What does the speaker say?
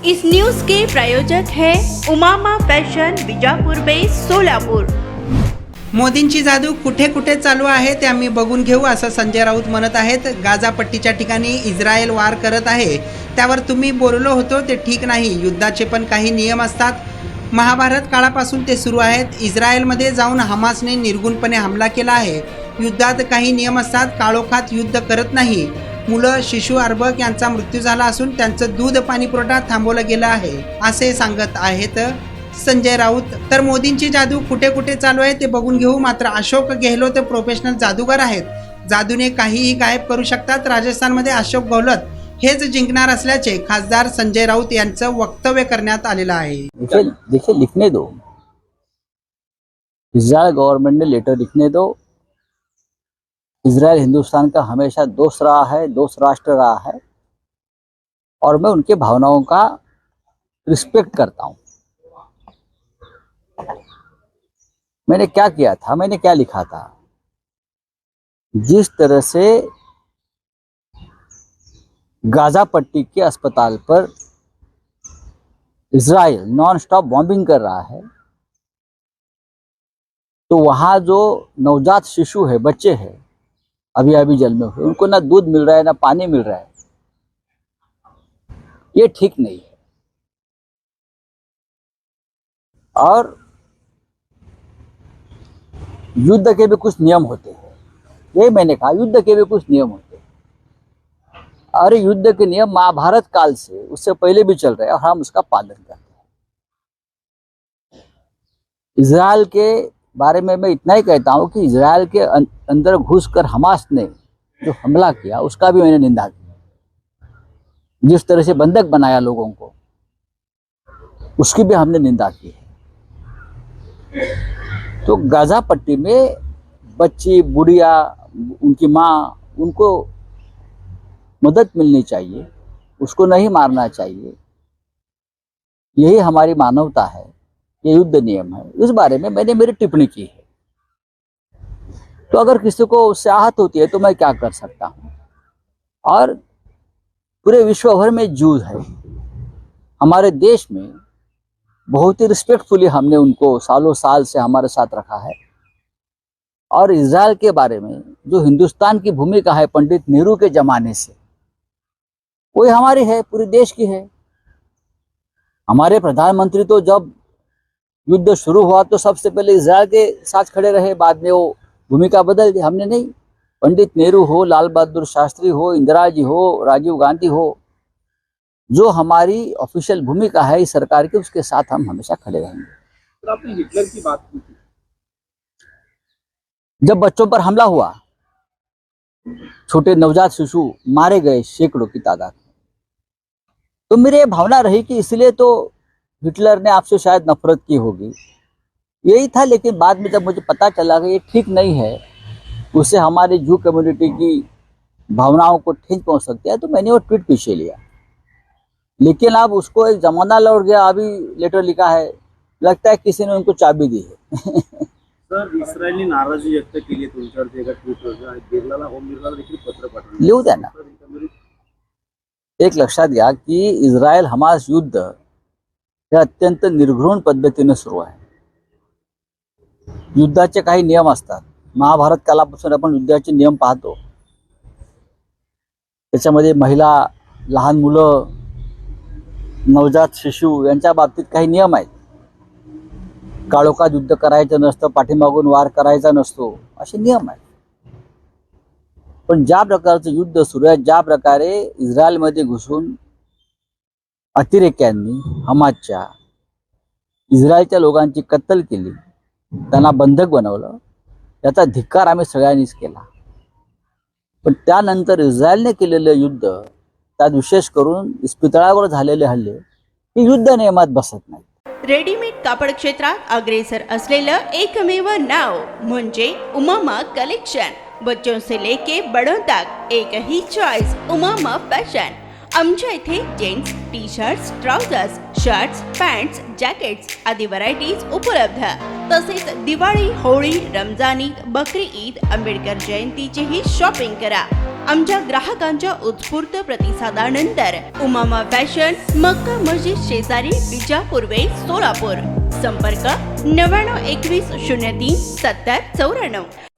इस news के प्रायोजक है Umama fashion, Vijapur base, Solapur. मोदींची जादू कुठे कुठे चालू आहे ते आम्ही बघून घेऊ असं संजय राऊत म्हणत आहेत। गाझा पट्टीच्या ठिकाणी इस्रायल वार करत आहे, त्यावर तुम्ही बोललो होतो ते ठीक नाही। युद्धाचे पण काही नियम असतात। महाभारत काळापासून ते सुरू आहेत। इस्रायलमध्ये जाऊन हमासने निर्गुणपणे हमला केला आहे। युद्धात काही नियम असतात, काळोखात युद्ध करत नाही। मुलं, शिशु, अर्भक यांचा मृत्यू झाला असून त्यांचं दूध पाणी पुरवठा थांबवला गेला आहे असे सांगत आहेत संजय राऊत। तर मोदींची जादू कुठे कुठे चालू आहे ते बघून घेऊ। मात्र अशोक गेहलोत प्रोफेशनल जादूगार आहेत, जादूने काहीही गायब करू शकतात। राजस्थानमध्ये अशोक गेहलोत हेच जिंकणार असल्याचे खासदार संजय राऊत यांचं वक्तव्य करण्यात आलेलं आहे। देखिए लिखने दो, इजराइल गवर्नमेंट ने लेटर लिखने दो। इजराइल हिंदुस्तान का हमेशा दोस्त रहा है, दोस्त राष्ट्र रहा है, और मैं उनके भावनाओं का रिस्पेक्ट करता हूं। मैंने क्या किया था, मैंने क्या लिखा था, जिस तरह से गाजा पट्टी के अस्पताल पर इजराइल नॉन स्टॉप बॉम्बिंग कर रहा है, तो वहाँ जो नवजात शिशु है, बच्चे हैं अभी अभी जन्मे हुए, उनको ना दूध मिल रहा है ना पानी मिल रहा है, ये ठीक नहीं है। और युद्ध के भी कुछ नियम होते हैं, यही मैंने कहा, युद्ध के भी कुछ नियम होते हैं। और युद्ध के नियम महाभारत काल से, उससे पहले भी चल रहे हैं और हम उसका पालन करते हैं। इजराइल के बारे में मैं इतना ही कहता हूं कि इजराइल के अंदर घुसकर हमास ने जो हमला किया उसका भी मैंने निंदा की। जिस तरह से बंधक बनाया लोगों को, उसकी भी हमने निंदा की है। तो गाजा पट्टी में बच्ची, बुढ़िया, उनकी माँ, उनको मदद मिलनी चाहिए, उसको नहीं मारना चाहिए। यही हमारी मानवता है, ये युद्ध नियम है। इस बारे में मैंने मेरी टिप्पणी की है। तो अगर किसी को उससे आहत होती है तो मैं क्या कर सकता हूँ। और पूरे विश्व भर में जूस है, हमारे देश में बहुत ही रिस्पेक्टफुली हमने उनको सालों साल से हमारे साथ रखा है। और इजराइल के बारे में जो हिंदुस्तान की भूमिका है पंडित नेहरू के जमाने से, वही हमारी है, पूरे देश की है। हमारे प्रधानमंत्री तो जब युद्ध शुरू हुआ तो सबसे पहले इजराइल के साथ खड़े रहे, बाद में वो भूमिका बदल दी, हमने नहीं। पंडित नेहरू हो, लाल बहादुर शास्त्री हो, इंदिरा जी हो, राजीव गांधी हो, जो हमारी ऑफिशियल भूमिका है इस सरकार की, उसके साथ हम हमेशा खड़े रहेंगे। तो आपने हिटलर की बात की थी, जब बच्चों पर हमला हुआ, छोटे नवजात शिशु मारे गए सैकड़ों की तादाद में, तो मेरी ये भावना रही कि इसलिए तो हिटलर ने आपसे शायद नफरत की होगी, यही था। लेकिन बाद में जब मुझे पता चला कि ये ठीक नहीं है, उससे हमारी जू कम्युनिटी की भावनाओं को ठेस पहुंच सकती है, तो मैंने वो ट्वीट पीछे लिया। लेकिन अब उसको एक जमाना लौट गया, अभी लेटर लिखा है, लगता है किसी ने उनको चाबी दी है। सर, इस्रायलने नाराजी व्यक्त केली आहे तुमच्यावरती एका ट्विटवर, बिर्लाला, ओम बिर्लाला देखील पत्र पाठवलं। लिहू द्या ना। एक लक्षात घ्या की इस्रायल हमास युद्ध हे अत्यंत निर्घृण पद्धतीने सुरू आहे। युद्धाचे काही नियम असतात, महाभारत कालापासून आपण युद्धाचे नियम पाहतो। त्याच्यामध्ये महिला, लहान मुलं, नवजात शिशु यांच्या बाबतीत काही नियम आहेत। काळोखात युद्ध करायचं नसतं, पाठीमागून वार करायचा नसतो, असे नियम आहेत। पण ज्या प्रकारचं युद्ध सुरू आहे, ज्या प्रकारे इस्रायलमध्ये घुसून अतिरेक्यांनी हमासच्या इस्रायलच्या लोकांची कत्तल केली, त्यांना बंधक बनवलं, याचा धिक्कार आम्ही सगळ्यांनीच केला। पण त्यानंतर इस्रायलने केलेले युद्ध, त्यात विशेष करून इस्पितळावर झालेले हल्ले, हे युद्ध नियमात बसत नाही। रेडीमेड कापड क्षेत्रात अग्रेसर असलेलं एकमेव नाव म्हणजे उमामा कलेक्शन। बच्चों से लेके बड़ों तक एक ही चॉइस, उमामा फॅशन। आमच्या इथे gents T shirts, trousers, shirts, pants, jackets आदी व्हरायटीज उपलब्ध। तसेच दिवाळी, होळी, रमजान ईद, बकरी ईद, आंबेडकर जयंतीचीही शॉपिंग करा। आमच्या ग्राहकांच्या उत्स्फूर्त प्रतिसादानंतर उमामा फॅशन, मक्का मस्जिद शेजारी, विजापूर वेस्ट, सोलापूर. संपर्क 99 21 03 70 94.